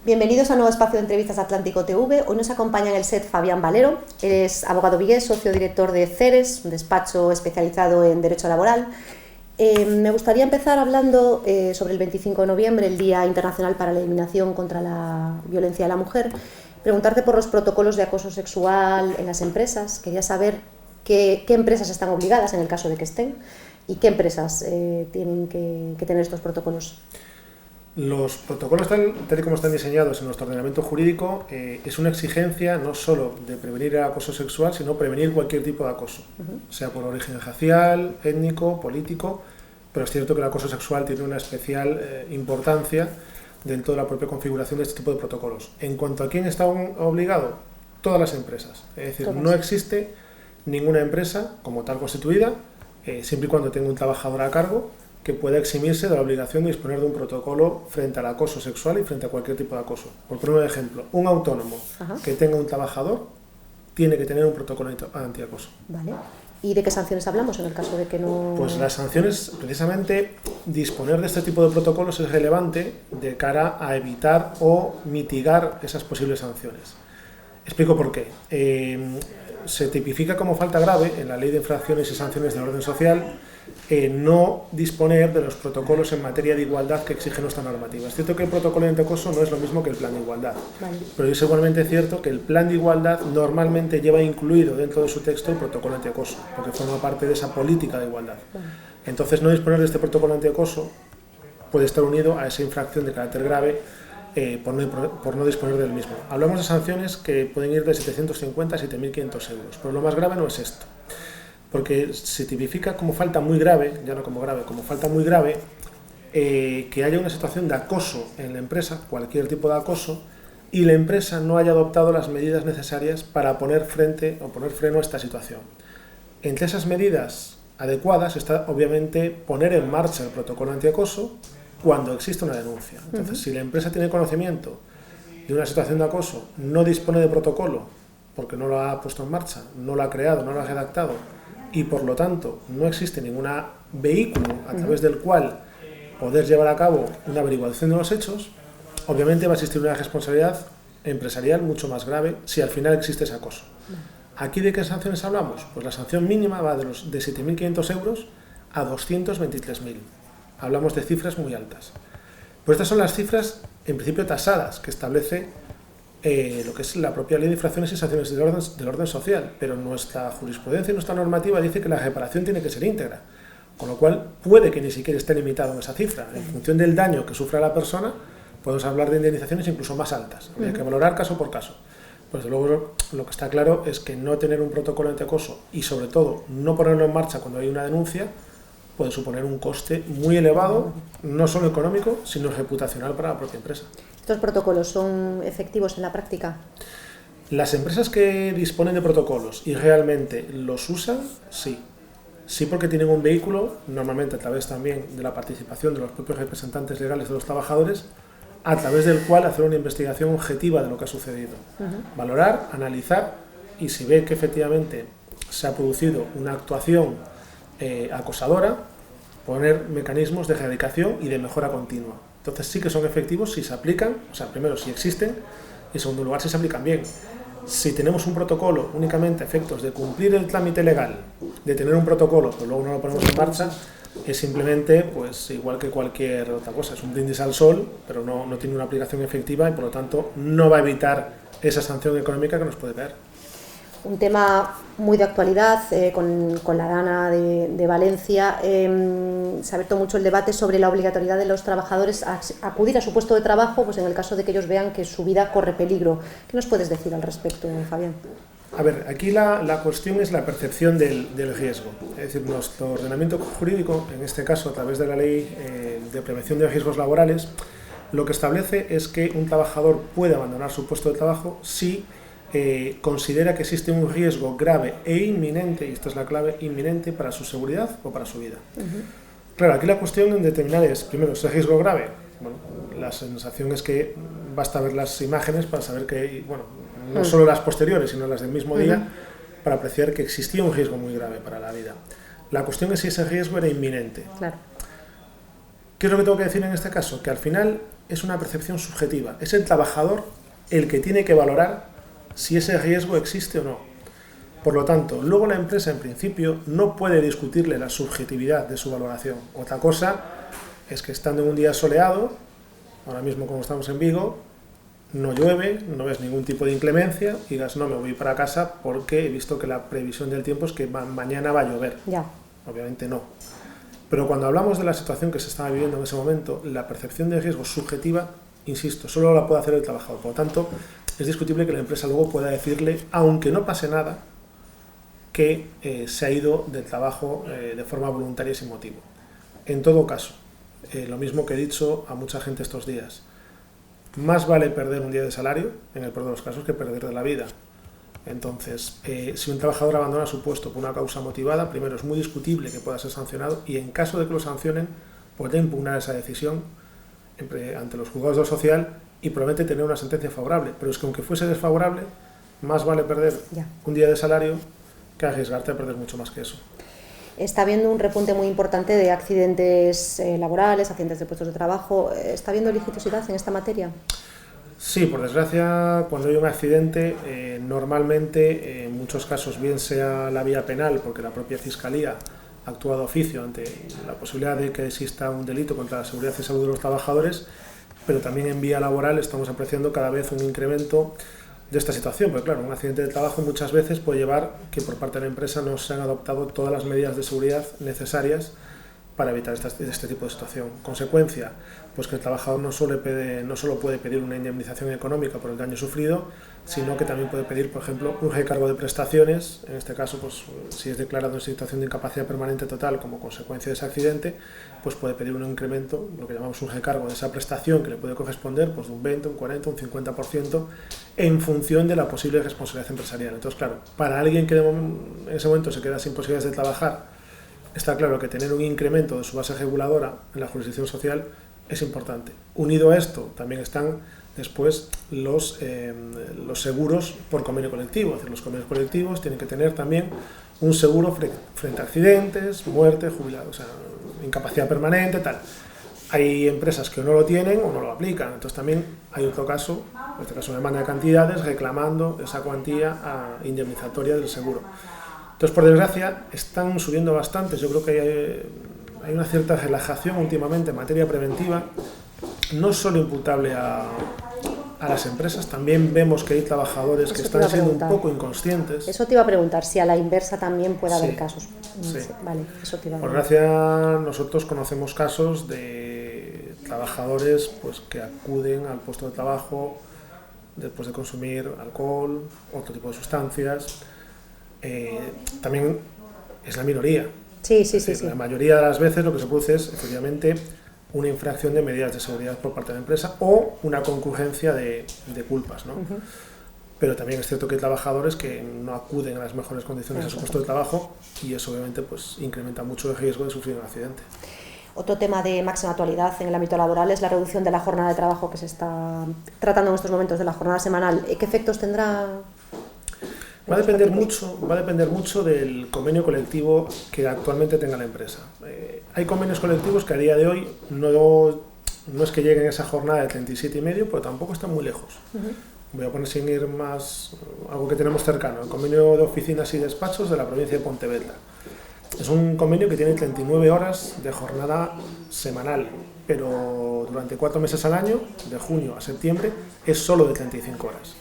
Bienvenidos a un nuevo espacio de entrevistas Atlántico TV. Hoy nos acompaña en el set Fabián Valero. Él es abogado vigués, socio director de CERES, un despacho especializado en derecho laboral. Me gustaría empezar hablando sobre el 25 de noviembre, el Día Internacional para la Eliminación contra la Violencia de la Mujer. Preguntarte por los protocolos de acoso sexual en las empresas. Quería saber qué empresas están obligadas en el caso de que estén y qué empresas tienen que tener estos protocolos. Los protocolos, tal y como están diseñados en nuestro ordenamiento jurídico, es una exigencia no solo de prevenir el acoso sexual, sino prevenir cualquier tipo de acoso, sea por origen racial, étnico, político, pero es cierto que el acoso sexual tiene una especial importancia dentro de la propia configuración de este tipo de protocolos. En cuanto a quién está obligado, todas las empresas. Es decir, no existe ninguna empresa como tal constituida, siempre y cuando tenga un trabajador a cargo, que pueda eximirse de la obligación de disponer de un protocolo frente al acoso sexual y frente a cualquier tipo de acoso. Por poner un ejemplo, un autónomo que tenga un trabajador tiene que tener un protocolo antiacoso. Vale. ¿Y de qué sanciones hablamos en el caso de que no...? Pues las sanciones, precisamente, disponer de este tipo de protocolos es relevante de cara a evitar o mitigar esas posibles sanciones. Explico por qué. Se tipifica como falta grave en la Ley de Infracciones y Sanciones del Orden Social no disponer de los protocolos en materia de igualdad que exige nuestra normativa. Es cierto que el protocolo de antiacoso no es lo mismo que el plan de igualdad, pero es igualmente cierto que el plan de igualdad normalmente lleva incluido dentro de su texto el protocolo antiacoso, porque forma parte de esa política de igualdad. Entonces, no disponer de este protocolo antiacoso puede estar unido a esa infracción de carácter grave por no disponer del mismo. Hablamos de sanciones que pueden ir de 750 a 7.500 euros, pero lo más grave no es esto, porque se tipifica como falta muy grave, ya no como grave, como falta muy grave, que haya una situación de acoso en la empresa, cualquier tipo de acoso, y la empresa no haya adoptado las medidas necesarias para poner freno a esta situación. Entre esas medidas adecuadas está, obviamente, poner en marcha el protocolo antiacoso cuando existe una denuncia. Entonces, si la empresa tiene conocimiento de una situación de acoso, no dispone de protocolo, porque no lo ha puesto en marcha, no lo ha creado, no lo ha redactado, y por lo tanto no existe ningún vehículo a través del cual poder llevar a cabo una averiguación de los hechos, obviamente va a existir una responsabilidad empresarial mucho más grave si al final existe ese acoso. ¿Aquí de qué sanciones hablamos? Pues la sanción mínima va de 7.500 euros a 223.000. Hablamos de cifras muy altas. Pues estas son las cifras, en principio, tasadas, que establece lo que es la propia Ley de Infracciones y Sanciones del orden social, pero nuestra jurisprudencia y nuestra normativa dice que la reparación tiene que ser íntegra, con lo cual puede que ni siquiera esté limitado en esa cifra. En función del daño que sufra la persona, podemos hablar de indemnizaciones incluso más altas. Habría que valorar caso por caso. Pues luego lo que está claro es que no tener un protocolo antiacoso y sobre todo no ponerlo en marcha cuando hay una denuncia puede suponer un coste muy elevado, no solo económico, sino reputacional para la propia empresa. ¿Estos protocolos son efectivos en la práctica? Las empresas que disponen de protocolos y realmente los usan, sí. Sí, porque tienen un vehículo, normalmente a través también de la participación de los propios representantes legales de los trabajadores, a través del cual hacer una investigación objetiva de lo que ha sucedido. Valorar, analizar y si ve que efectivamente se ha producido una actuación acosadora, poner mecanismos de erradicación y de mejora continua. Entonces sí que son efectivos si se aplican, o sea, primero si existen y en segundo lugar si se aplican bien. Si tenemos un protocolo únicamente a efectos de cumplir el trámite legal, de tener un protocolo, pero luego no lo ponemos en marcha, es simplemente, pues igual que cualquier otra cosa, es un brindis al sol, pero no tiene una aplicación efectiva y por lo tanto no va a evitar esa sanción económica que nos puede caer. Un tema muy de actualidad, con la Dana de Valencia, se ha abierto mucho el debate sobre la obligatoriedad de los trabajadores a acudir a su puesto de trabajo, pues en el caso de que ellos vean que su vida corre peligro. ¿Qué nos puedes decir al respecto, Fabián? A ver, aquí la cuestión es la percepción del riesgo. Es decir, nuestro ordenamiento jurídico, en este caso a través de la Ley de Prevención de Riesgos Laborales, lo que establece es que un trabajador puede abandonar su puesto de trabajo si considera que existe un riesgo grave e inminente, y esta es la clave, inminente para su seguridad o para su vida. Claro, aquí la cuestión en determinar es, primero, ¿es el riesgo grave? Bueno, la sensación es que basta ver las imágenes para saber que, bueno, no solo las posteriores, sino las del mismo día, para apreciar que existía un riesgo muy grave para la vida. La cuestión es si ese riesgo era inminente. Claro. ¿Qué es lo que tengo que decir en este caso? Que al final es una percepción subjetiva. Es el trabajador el que tiene que valorar si ese riesgo existe o no. Por lo tanto, luego la empresa en principio no puede discutirle la subjetividad de su valoración. Otra cosa es que estando en un día soleado, ahora mismo como estamos en Vigo, no llueve, no ves ningún tipo de inclemencia y digas, no, me voy para casa porque he visto que la previsión del tiempo es que mañana va a llover. Ya. Obviamente no. Pero cuando hablamos de la situación que se estaba viviendo en ese momento, la percepción de riesgo subjetiva, insisto, solo la puede hacer el trabajador. Por lo tanto, es discutible que la empresa luego pueda decirle, aunque no pase nada, que se ha ido del trabajo de forma voluntaria y sin motivo. En todo caso, lo mismo que he dicho a mucha gente estos días, más vale perder un día de salario, en el peor de los casos, que perder de la vida. Entonces, si un trabajador abandona su puesto por una causa motivada, primero es muy discutible que pueda ser sancionado y en caso de que lo sancionen, puede impugnar esa decisión ante los juzgados de lo social y probablemente tener una sentencia favorable. Pero es que aunque fuese desfavorable, más vale perder un día de salario que arriesgarte a perder mucho más que eso. Está habiendo un repunte muy importante de accidentes laborales, accidentes de puestos de trabajo. ¿Está habiendo litigiosidad en esta materia? Sí, por desgracia, cuando hay un accidente, normalmente, en muchos casos, bien sea la vía penal, porque la propia Fiscalía ha actuado de oficio ante la posibilidad de que exista un delito contra la seguridad y salud de los trabajadores, pero también en vía laboral estamos apreciando cada vez un incremento de esta situación, porque claro, un accidente de trabajo muchas veces puede llevar que por parte de la empresa no se han adoptado todas las medidas de seguridad necesarias para evitar este tipo de situación. Consecuencia, pues que el trabajador no solo puede pedir una indemnización económica por el daño sufrido, sino que también puede pedir, por ejemplo, un recargo de prestaciones, en este caso, pues si es declarado en situación de incapacidad permanente total como consecuencia de ese accidente, pues puede pedir un incremento, lo que llamamos un recargo de esa prestación que le puede corresponder pues de un 20, un 40, un 50% en función de la posible responsabilidad empresarial. Entonces, claro, para alguien que en ese momento se queda sin posibilidades de trabajar, está claro que tener un incremento de su base reguladora en la jurisdicción social es importante. Unido a esto, también están después los seguros por convenio colectivo. Es decir, los convenios colectivos tienen que tener también un seguro frente a accidentes, muerte, jubilado, o sea, incapacidad permanente, tal. Hay empresas que no lo tienen o no lo aplican. Entonces también hay otro caso, en este caso una demanda de cantidades, reclamando esa cuantía indemnizatoria del seguro. Entonces, por desgracia, están subiendo bastante. Yo creo que hay una cierta relajación últimamente en materia preventiva, no solo imputable a las empresas, también vemos que hay trabajadores que están siendo un poco inconscientes. Eso te iba a preguntar, si a la inversa también puede haber casos. Sí. Vale, eso te iba a preguntar. Por desgracia, nosotros conocemos casos de trabajadores pues, que acuden al puesto de trabajo después de consumir alcohol, otro tipo de sustancias. También es la minoría. Sí. La mayoría de las veces lo que se produce es efectivamente una infracción de medidas de seguridad por parte de la empresa o una concurrencia de culpas, ¿no? Pero también es cierto que hay trabajadores que no acuden a las mejores condiciones a su puesto de trabajo y eso obviamente pues incrementa mucho el riesgo de sufrir un accidente. Otro tema de máxima actualidad en el ámbito laboral es la reducción de la jornada de trabajo que se está tratando en estos momentos, de la jornada semanal. ¿Qué efectos tendrá? Va a depender mucho del convenio colectivo que actualmente tenga la empresa. Hay convenios colectivos que a día de hoy no es que lleguen a esa jornada de 37,5, pero tampoco están muy lejos. Voy a poner sin ir más algo que tenemos cercano, el convenio de oficinas y despachos de la provincia de Pontevedra. Es un convenio que tiene 39 horas de jornada semanal, pero durante 4 meses al año, de junio a septiembre, es solo de 35 horas.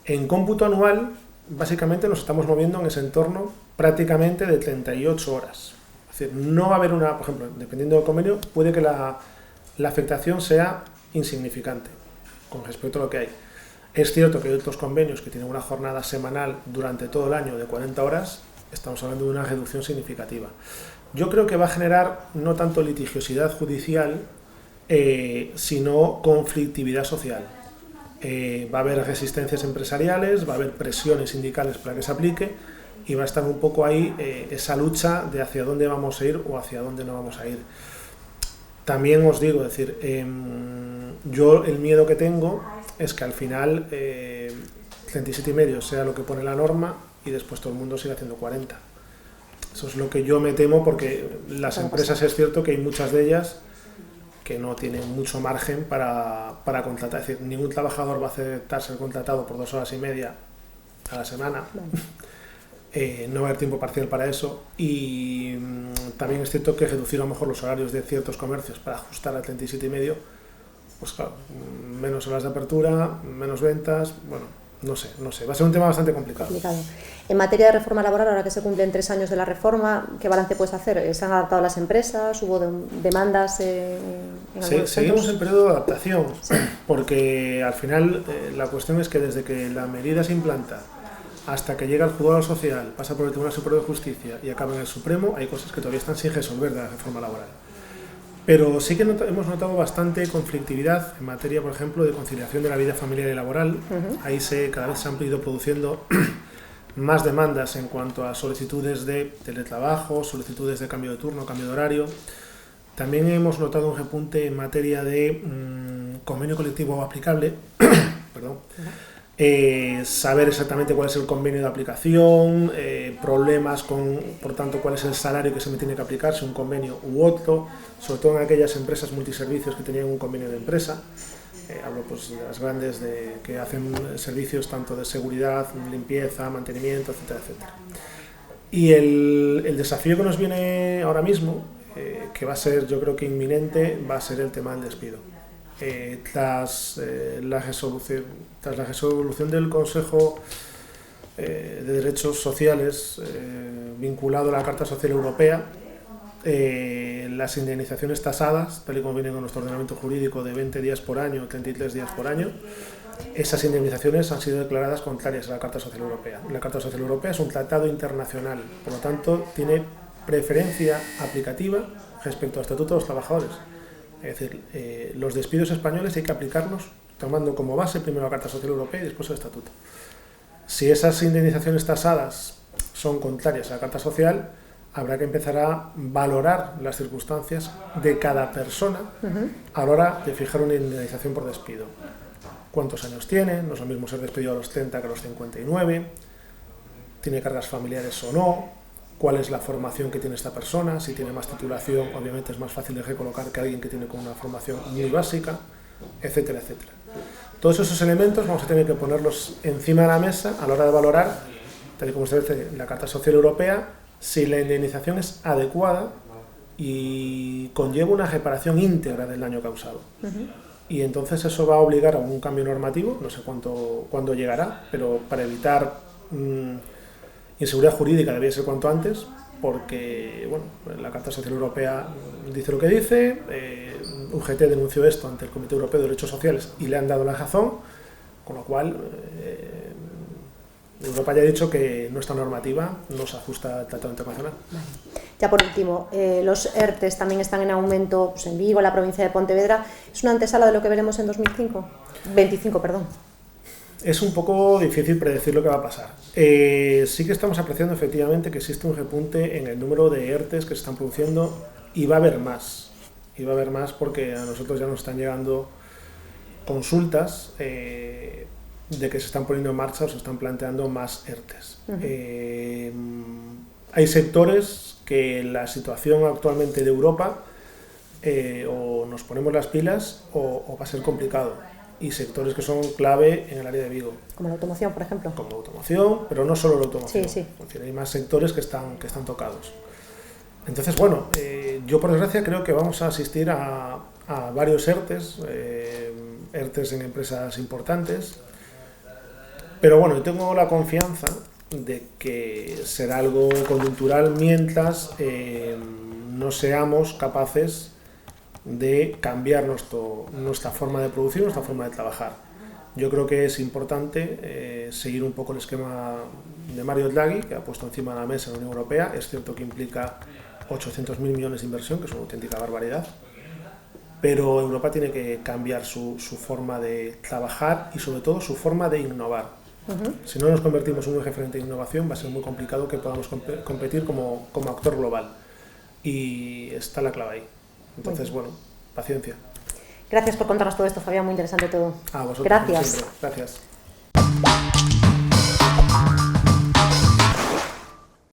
En cómputo anual, básicamente nos estamos moviendo en ese entorno prácticamente de 38 horas. Es decir, no va a haber por ejemplo, dependiendo del convenio, puede que la afectación sea insignificante con respecto a lo que hay. Es cierto que hay otros convenios que tienen una jornada semanal durante todo el año de 40 horas, estamos hablando de una reducción significativa. Yo creo que va a generar no tanto litigiosidad judicial, sino conflictividad social. Va a haber resistencias empresariales, va a haber presiones sindicales para que se aplique y va a estar un poco ahí esa lucha de hacia dónde vamos a ir o hacia dónde no vamos a ir. También os digo, yo el miedo que tengo es que al final 37,5 sea lo que pone la norma y después todo el mundo siga haciendo 40. Eso es lo que yo me temo porque las empresas es cierto que hay muchas de ellas que no tienen mucho margen para contratar. Es decir, ningún trabajador va a aceptar ser contratado por 2 horas y media a la semana. No va a haber tiempo parcial para eso, y también es cierto que reducir a lo mejor los horarios de ciertos comercios para ajustar al 37,5, pues claro, menos horas de apertura, menos ventas, bueno, no sé, va a ser un tema bastante complicado. En materia de reforma laboral, ahora que se cumplen 3 años de la reforma, ¿qué balance puedes hacer? ¿Se han adaptado las empresas? ¿Hubo demandas en algunos Seguimos en periodo de adaptación, sí, porque al final la cuestión es que desde que la medida se implanta hasta que llega al juzgado social, pasa por el Tribunal Superior de Justicia y acaba en el Supremo, hay cosas que todavía están sin resolver de la reforma laboral. Pero sí que hemos notado bastante conflictividad en materia, por ejemplo, de conciliación de la vida familiar y laboral. Ahí cada vez se han ido produciendo más demandas en cuanto a solicitudes de teletrabajo, solicitudes de cambio de turno, cambio de horario. También hemos notado un repunte en materia de convenio colectivo aplicable, perdón. Saber exactamente cuál es el convenio de aplicación, problemas con, por tanto, cuál es el salario que se me tiene que aplicar, si un convenio u otro, sobre todo en aquellas empresas multiservicios que tenían un convenio de empresa. Hablo pues de las grandes que hacen servicios tanto de seguridad, limpieza, mantenimiento, etcétera, etcétera. Y el desafío que nos viene ahora mismo, que va a ser, yo creo que inminente, va a ser el tema del despido. Tras la resolución del Consejo de Derechos Sociales vinculado a la Carta Social Europea, las indemnizaciones tasadas, tal y como viene con nuestro ordenamiento jurídico, de 20 días por año, 33 días por año, esas indemnizaciones han sido declaradas contrarias a la Carta Social Europea. La Carta Social Europea es un tratado internacional, por lo tanto tiene preferencia aplicativa respecto al Estatuto de los Trabajadores. Es decir, los despidos españoles hay que aplicarlos tomando como base primero la Carta Social Europea y después el Estatuto. Si esas indemnizaciones tasadas son contrarias a la Carta Social, habrá que empezar a valorar las circunstancias de cada persona a la hora de fijar una indemnización por despido. ¿Cuántos años tiene? No es lo mismo ser despedido a los 30 que a los 59. ¿Tiene cargas familiares o no? ¿Cuál es la formación que tiene esta persona? Si tiene más titulación, obviamente es más fácil de recolocar que alguien que tiene con una formación muy básica, etcétera, etcétera. Todos esos elementos vamos a tener que ponerlos encima de la mesa a la hora de valorar, tal y como se dice en la Carta Social Europea, si la indemnización es adecuada y conlleva una reparación íntegra del daño causado. Y entonces eso va a obligar a un cambio normativo, no sé cuándo llegará, pero para evitar inseguridad jurídica debería ser cuanto antes, porque bueno, la Carta Social Europea dice lo que dice, UGT denunció esto ante el Comité Europeo de Derechos Sociales y le han dado la razón, con lo cual Europa ya ha dicho que nuestra normativa no se ajusta al Tratado Internacional. Vale. Ya por último, los ERTEs también están en aumento pues, en Vigo, en la provincia de Pontevedra. ¿Es una antesala de lo que veremos en 2025? Perdón. Es un poco difícil predecir lo que va a pasar. Sí que estamos apreciando efectivamente que existe un repunte en el número de ERTEs que se están produciendo y va a haber más. Y va a haber más porque a nosotros ya nos están llegando consultas de que se están poniendo en marcha o se están planteando más ERTEs. Hay sectores que la situación actualmente de Europa o nos ponemos las pilas o va a ser complicado. Y sectores que son clave en el área de Vigo. Como la automoción, por ejemplo. Como la automoción, pero no solo la automoción. Sí. Hay más sectores que están tocados. Entonces, bueno, yo por desgracia creo que vamos a asistir a varios ERTEs, ERTEs en empresas importantes, pero bueno, yo tengo la confianza de que será algo coyuntural mientras no seamos capaces de cambiar nuestra forma de producir, nuestra forma de trabajar. Yo creo que es importante seguir un poco el esquema de Mario Draghi, que ha puesto encima de la mesa la Unión Europea. Es cierto que implica 800.000 millones de inversión, que es una auténtica barbaridad, pero Europa tiene que cambiar su forma de trabajar y sobre todo su forma de innovar. Si no nos convertimos en un referente de innovación, va a ser muy complicado que podamos competir como actor global. Y está la clave ahí. Entonces, bueno, paciencia. Gracias por contarnos todo esto, Fabián, muy interesante todo. A vosotros. Gracias. Gracias.